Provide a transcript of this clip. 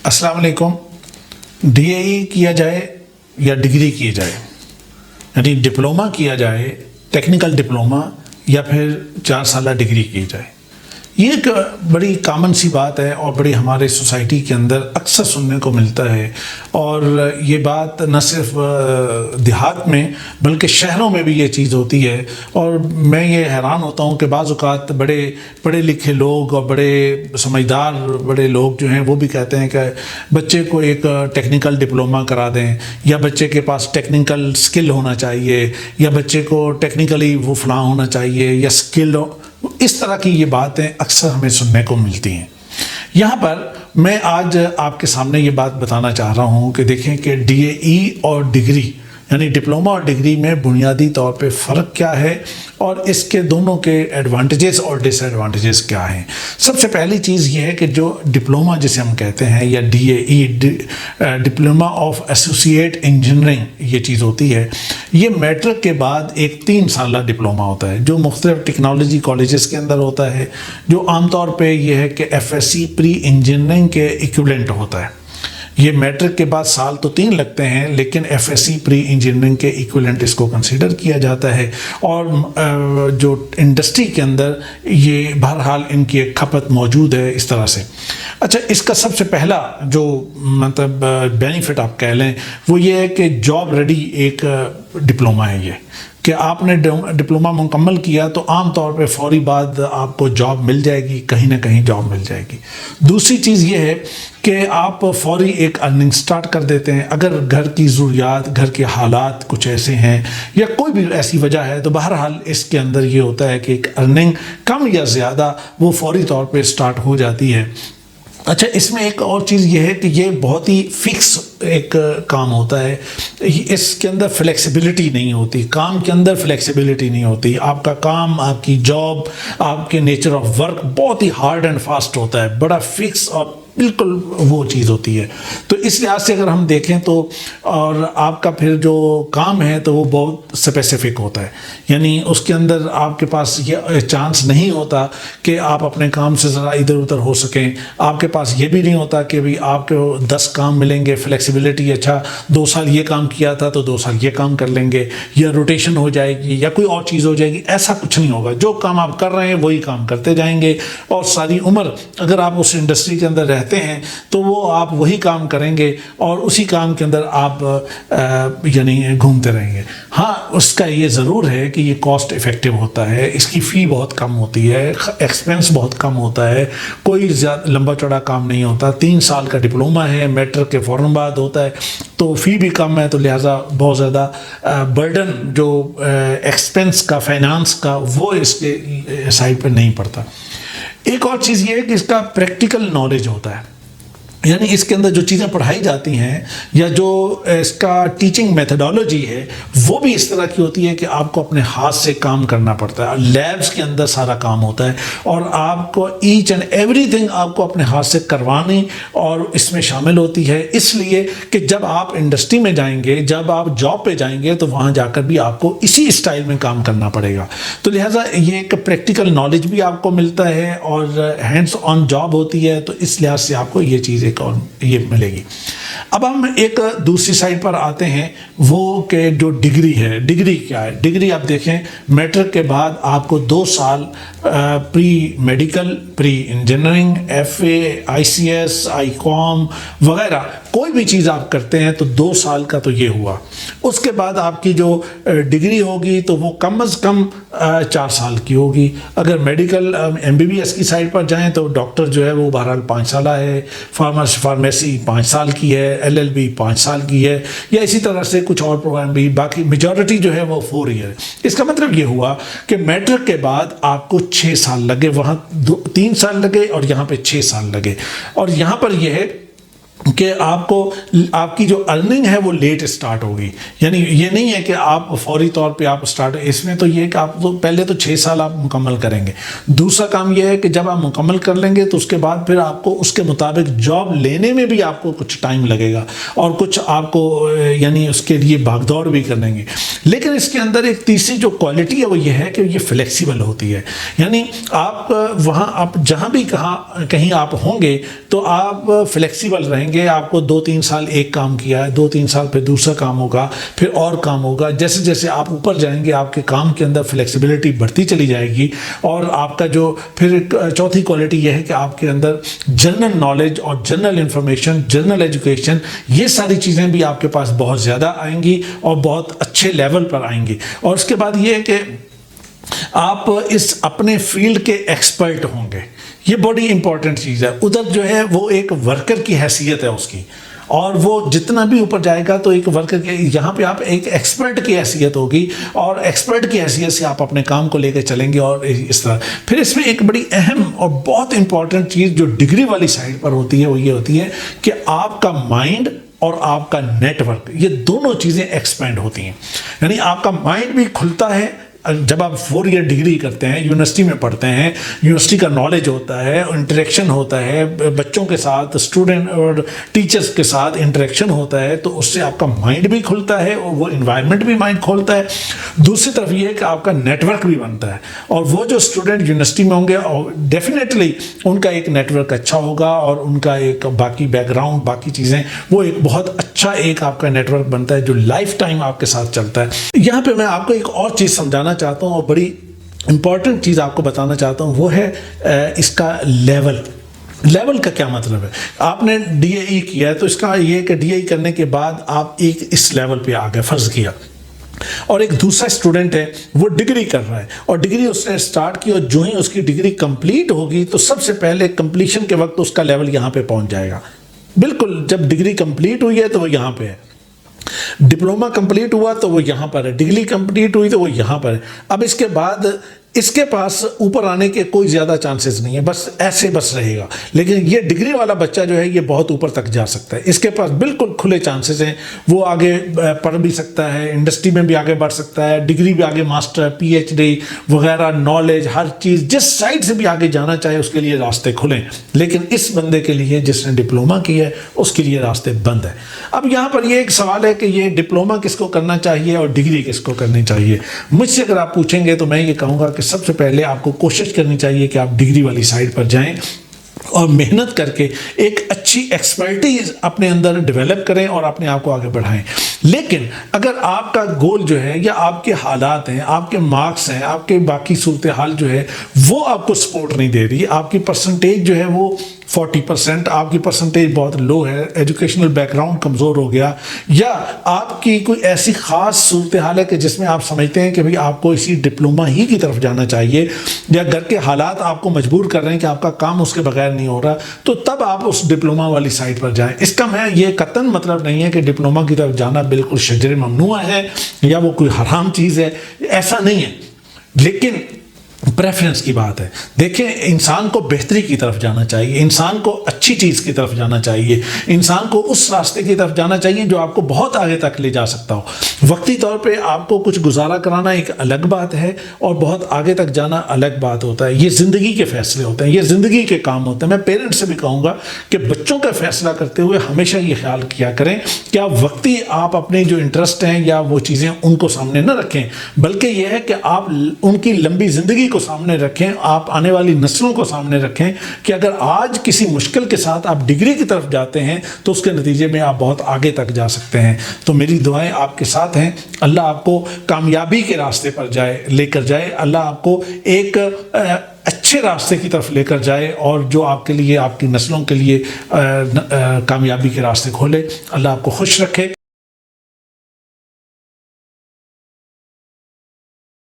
अस्सलाम वालेकुम। DAE किया जाए या डिग्री की जाए, यानी डिप्लोमा किया जाए, टेक्निकल डिप्लोमा, या फिर 4 साल डिग्री की जाए, ये एक बड़ी कॉमन सी बात है और बड़ी हमारे सोसाइटी के अंदर अक्सर सुनने को मिलता है। और ये बात न सिर्फ देहात में बल्कि शहरों में भी ये चीज़ होती है। और मैं ये हैरान होता हूँ कि बाज़ औक़ात बड़े पढ़े लिखे लोग और बड़े समझदार बड़े लोग जो हैं वो भी कहते हैं कि बच्चे को एक टेक्निकल डिप्लोमा करा दें, या बच्चे के पास टेक्निकल स्किल होना चाहिए, या बच्चे को टेक्निकली वो फलां होना चाहिए या स्किल। इस तरह की ये बातें अक्सर हमें सुनने को मिलती हैं। यहाँ पर मैं आज आपके सामने ये बात बताना चाह रहा हूँ कि देखें कि DAE और डिग्री यानी डिप्लोमा और डिग्री में बुनियादी तौर पे फ़र्क क्या है और इसके दोनों के एडवांटेजेस और डिसएडवांटेजेस क्या हैं। सबसे पहली चीज़ ये है कि जो डिप्लोमा जिसे हम कहते हैं या DAE diploma of associate engineering ये चीज़ होती है, ये मैट्रिक के बाद एक 3 साल डिप्लोमा होता है जो मुख्तलिफ टेक्नोलॉजी कॉलेजेस के अंदर होता है, जो आमतौर पर यह है कि FSC प्री इंजीनियरिंग के इक्विवेलेंट होता है। ये मैट्रिक के बाद साल तो 3 लगते हैं, लेकिन FSC प्री इंजीनियरिंग के इक्विवेलेंट इसको कंसीडर किया जाता है। और जो इंडस्ट्री के अंदर ये बहरहाल इनकी एक खपत मौजूद है इस तरह से। अच्छा, इसका सबसे पहला जो मतलब बेनिफिट आप कह लें वो ये है कि जॉब रेडी एक डिप्लोमा है ये, कि आपने डिप्लोमा मुकम्मल किया तो आम तौर पे फौरी बाद आपको जॉब मिल जाएगी, कहीं ना कहीं जॉब मिल जाएगी। दूसरी चीज़ ये है कि आप फौरी एक अर्निंग स्टार्ट कर देते हैं। अगर घर की ज़रूरियात, घर के हालात कुछ ऐसे हैं या कोई भी ऐसी वजह है तो बहरहाल इसके अंदर ये होता है कि एक अर्निंग कम या ज़्यादा वो फौरी तौर पे स्टार्ट हो जाती है। अच्छा, इसमें एक और चीज़ ये है कि ये बहुत ही फिक्स एक काम होता है, इसके अंदर फ्लेक्सिबिलिटी नहीं होती, काम के अंदर फ्लेक्सिबिलिटी नहीं होती। आपका काम, आपकी जॉब, आपके नेचर ऑफ वर्क बहुत ही हार्ड एंड फास्ट होता है, बड़ा फिक्स और बिल्कुल वो चीज़ होती है। तो इस लिहाज से अगर हम देखें तो और आपका फिर जो काम है तो वो बहुत स्पेसिफिक होता है, यानी उसके अंदर आपके पास ये चांस नहीं होता कि आप अपने काम से ज़रा इधर उधर हो सकें। आपके पास ये भी नहीं होता कि भाई आपको 10 काम मिलेंगे, फ्लेक्सिबिलिटी, अच्छा 2 साल ये काम किया था तो 2 साल ये काम कर लेंगे, या रोटेशन हो जाएगी या कोई और चीज़ हो जाएगी। ऐसा कुछ नहीं होगा, जो काम आप कर रहे हैं वही काम करते जाएंगे और सारी उम्र अगर आप उस इंडस्ट्री के अंदर हैं तो वो आप वही काम करेंगे और उसी काम के अंदर आप यानी घूमते रहेंगे। हाँ, उसका ये ज़रूर है कि ये कॉस्ट इफ़ेक्टिव होता है, इसकी फ़ी बहुत कम होती है, एक्सपेंस बहुत कम होता है, कोई ज़्यादा लंबा चौड़ा काम नहीं होता। 3 साल का डिप्लोमा है, मैट्रिक के फ़ौरन बाद होता है, तो फ़ी भी कम है, तो लिहाजा बहुत ज़्यादा बर्डन जो एक्सपेंस का, फाइनेंस का, वो इसके साइड पर नहीं पड़ता। एक और चीज़ ये है कि इसका प्रैक्टिकल नॉलेज होता है, यानी इसके अंदर जो चीज़ें पढ़ाई जाती हैं या जो इसका टीचिंग मेथडोलॉजी है वो भी इस तरह की होती है कि आपको अपने हाथ से काम करना पड़ता है। लैब्स के अंदर सारा काम होता है और आपको ईच एंड एवरीथिंग आपको अपने हाथ से करवानी और इसमें शामिल होती है, इसलिए कि जब आप इंडस्ट्री में जाएंगे, जब आप जॉब पे जाएंगे तो वहाँ जाकर भी आपको इसी स्टाइल में काम करना पड़ेगा। तो लिहाजा ये एक प्रैक्टिकल नॉलेज भी आपको मिलता है और हैंड्स ऑन जॉब होती है, तो इस लिहाज से आपको ये चीज़ और ये मिलेगी। अब हम एक दूसरी साइड पर आते हैं, वो के जो डिग्री है। डिग्री क्या है? डिग्री आप देखें, मैट्रिक के बाद आपको 2 साल pre medical, pre engineering, FA, ICS, ICOM वगैरह कोई भी चीज़ आप करते हैं तो 2 साल का तो ये हुआ। उसके बाद आपकी जो डिग्री होगी तो वो कम अज़ कम 4 साल की होगी। अगर मेडिकल MBBS की साइड पर जाएं तो डॉक्टर जो है वो बहरहाल 5 साल है, फार्मेसी 5 साल की है, LLB 5 साल की है, या इसी तरह से कुछ और प्रोग्राम भी, बाकी मेजॉरिटी जो है वो 4 ईयर। इसका मतलब ये हुआ कि मैट्रिक के बाद आपको 6 साल लगे, वहाँ 3 साल लगे और यहाँ पे 6 साल लगे। और यहाँ पर यह है कि आपको आपकी जो अर्निंग है वो लेट स्टार्ट होगी, यानी ये नहीं है कि आप फौरी तौर पे आप स्टार्ट, इसमें तो ये है कि आप तो पहले तो 6 साल आप मुकम्मल करेंगे। दूसरा काम ये है कि जब आप मुकम्मल कर लेंगे तो उसके बाद फिर आपको उसके मुताबिक जॉब लेने में भी आपको कुछ टाइम लगेगा और कुछ आपको यानी उसके लिए भागदौड़ भी करेंगे। लेकिन इसके अंदर एक तीसरी जो क्वालिटी है वो ये है कि ये फ्लेक्सिबल होती है, यानी आप वहाँ आप जहाँ भी कहीं आप होंगे तो आप फ्लेक्सिबल रहेंगे। جائیں گے، آپ کو 2-3 سال ایک کام کیا ہے، 2-3 سال پھر دوسرا کام ہوگا، پھر اور کام ہوگا، جیسے جیسے آپ اوپر جائیں گے آپ کے کام کے اندر فلیکسیبلٹی بڑھتی چلی جائے گی، اور آپ کا جو پھر چوتھی کوالٹی یہ ہے کہ آپ کے اندر جنرل نالج اور جنرل انفارمیشن، جنرل ایجوکیشن، یہ ساری چیزیں بھی آپ کے پاس بہت زیادہ آئیں گی اور بہت اچھے لیول پر آئیں گی۔ اور اس کے بعد یہ ہے کہ آپ اس اپنے فیلڈ کے ایکسپرٹ ہوں گے، یہ بڑی امپورٹنٹ چیز ہے۔ ادھر جو ہے وہ ایک ورکر کی حیثیت ہے اس کی، اور وہ جتنا بھی اوپر جائے گا تو ایک ورکر کے، یہاں پہ آپ ایک ایکسپرٹ کی حیثیت ہوگی، اور ایکسپرٹ کی حیثیت سے آپ اپنے کام کو لے کے چلیں گے، اور اس طرح۔ پھر اس میں ایک بڑی اہم اور بہت امپورٹنٹ چیز جو ڈگری والی سائڈ پر ہوتی ہے وہ یہ ہوتی ہے کہ آپ کا مائنڈ اور آپ کا نیٹ ورک، یہ دونوں چیزیں ایکسپینڈ ہوتی ہیں، یعنی آپ کا مائنڈ بھی کھلتا ہے جب آپ 4 ایئر ڈگری کرتے ہیں، یونیورسٹی میں پڑھتے ہیں، یونیورسٹی کا نالج ہوتا ہے، انٹریکشن ہوتا ہے بچوں کے ساتھ، اسٹوڈنٹ اور ٹیچرز کے ساتھ انٹریکشن ہوتا ہے، تو اس سے آپ کا مائنڈ بھی کھلتا ہے اور وہ انوائرمنٹ بھی مائنڈ کھولتا ہے۔ دوسری طرف یہ ہے کہ آپ کا نیٹ ورک بھی بنتا ہے، اور وہ جو اسٹوڈنٹ یونیورسٹی میں ہوں گے ڈیفینیٹلی ان کا ایک نیٹ ورک اچھا ہوگا، اور ان کا ایک باقی بیک گراؤنڈ، باقی چیزیں، وہ ایک بہت اچھا ایک آپ کا نیٹ ورک بنتا ہے جو لائف ٹائم آپ کے ساتھ چلتا ہے۔ یہاں پہ میں آپ کو ایک اور چیز سمجھانا چاہتا ہوں، اور بڑی امپورٹنٹ چیز آپ کو بتانا چاہتا ہوں، وہ ہے اس کا لیول کا کیا مطلب ہے۔ آپ نے ڈی اے ای کیا ہے تو اس کا یہ کہ ڈی اے ای کرنے کے بعد آپ ایک اس لیول پہ آ گئے، فرض کیا، اور ایک دوسرا اسٹوڈنٹ ہے وہ ڈگری کر رہا ہے، اور ڈگری اس نے اسٹارٹ کی، اور جو ہی اس کی ڈگری کمپلیٹ ہوگی تو سب سے پہلے کمپلیشن کے وقت اس کا لیول یہاں پہ پہنچ جائے گا۔ بالکل جب ڈگری کمپلیٹ ہوئی ہے تو وہ یہاں پہ ہے، ڈپلوما کمپلیٹ ہوا تو وہ یہاں پر ہے، ڈگری کمپلیٹ ہوئی تو وہ یہاں پر ہے۔ اب اس کے بعد اس کے پاس اوپر آنے کے کوئی زیادہ چانسز نہیں ہے، بس ایسے بس رہے گا۔ لیکن یہ ڈگری والا بچہ جو ہے یہ بہت اوپر تک جا سکتا ہے، اس کے پاس بالکل کھلے چانسز ہیں، وہ آگے پڑھ بھی سکتا ہے، انڈسٹری میں بھی آگے بڑھ سکتا ہے، ڈگری بھی آگے، ماسٹر، پی ایچ ڈی وغیرہ، نالج، ہر چیز جس سائڈ سے بھی آگے جانا چاہے اس کے لیے راستے کھلیں۔ لیکن اس بندے کے لیے جس نے ڈپلوما کیا ہے اس کے لیے راستے بند ہیں۔ اب یہاں پر یہ ایک سوال ہے کہ یہ ڈپلوما کس کو کرنا چاہیے اور ڈگری کس کو کرنی چاہیے۔ مجھ سے اگر آپ پوچھیں گے تو میں یہ کہوں گا کہ سب سے پہلے آپ کو کوشش کرنی چاہیے کہ آپ ڈگری والی سائڈ پر جائیں، اور محنت کر کے ایک اچھی ایکسپرٹیز اپنے اندر ڈیولپ کریں اور اپنے آپ کو آگے بڑھائیں۔ لیکن اگر آپ کا گول جو ہے، یا آپ کے حالات ہیں، آپ کے مارکس ہیں، آپ کے باقی صورتحال جو ہے وہ آپ کو سپورٹ نہیں دے رہی، آپ کی پرسنٹیج جو ہے وہ 40%، آپ کی پرسنٹیج بہت لو ہے، ایجوکیشنل بیک گراؤنڈ کمزور ہو گیا، یا آپ کی کوئی ایسی خاص صورتحال ہے کہ جس میں آپ سمجھتے ہیں کہ بھئی آپ کو اسی ڈپلوما ہی کی طرف جانا چاہیے، یا گھر کے حالات آپ کو مجبور کر رہے ہیں کہ آپ کا کام اس کے بغیر نہیں ہو رہا، تو تب آپ اس ڈپلوما والی سائٹ پر جائیں۔ اس کا میں یہ قطعاً مطلب نہیں ہے کہ ڈپلوما کی طرف جانا بالکل شجر ممنوع ہے یا وہ کوئی حرام چیز ہے، ایسا نہیں ہے، لیکن پریفرنس کی بات ہے۔ دیکھیں، انسان کو بہتری کی طرف جانا چاہیے، انسان کو اچھی چیز کی طرف جانا چاہیے، انسان کو اس راستے کی طرف جانا چاہیے جو آپ کو بہت آگے تک لے جا سکتا ہو۔ وقتی طور پہ آپ کو کچھ گزارا کرانا ایک الگ بات ہے، اور بہت آگے تک جانا الگ بات ہوتا ہے۔ یہ زندگی کے فیصلے ہوتے ہیں، یہ زندگی کے کام ہوتے ہیں۔ میں پیرنٹس سے بھی کہوں گا کہ بچوں کا فیصلہ کرتے ہوئے ہمیشہ یہ خیال کیا کریں کہ آپ وقتی آپ اپنے جو انٹرسٹ ہیں یا وہ چیزیں ان کو سامنے نہ رکھیں، بلکہ یہ ہے کہ آپ ان کی لمبی زندگی کو سامنے رکھیں، آپ آنے والی نسلوں کو سامنے رکھیں کہ اگر آج کسی مشکل کے ساتھ آپ ڈگری کی طرف جاتے ہیں تو اس کے نتیجے میں آپ بہت آگے تک جا سکتے ہیں۔ تو میری دعائیں آپ کے ساتھ ہیں، اللہ آپ کو کامیابی کے راستے پر لے کر جائے، اللہ آپ کو ایک اچھے راستے کی طرف لے کر جائے، اور جو آپ کے لیے، آپ کی نسلوں کے لیے کامیابی کے راستے کھولے۔ اللہ آپ کو خوش رکھے۔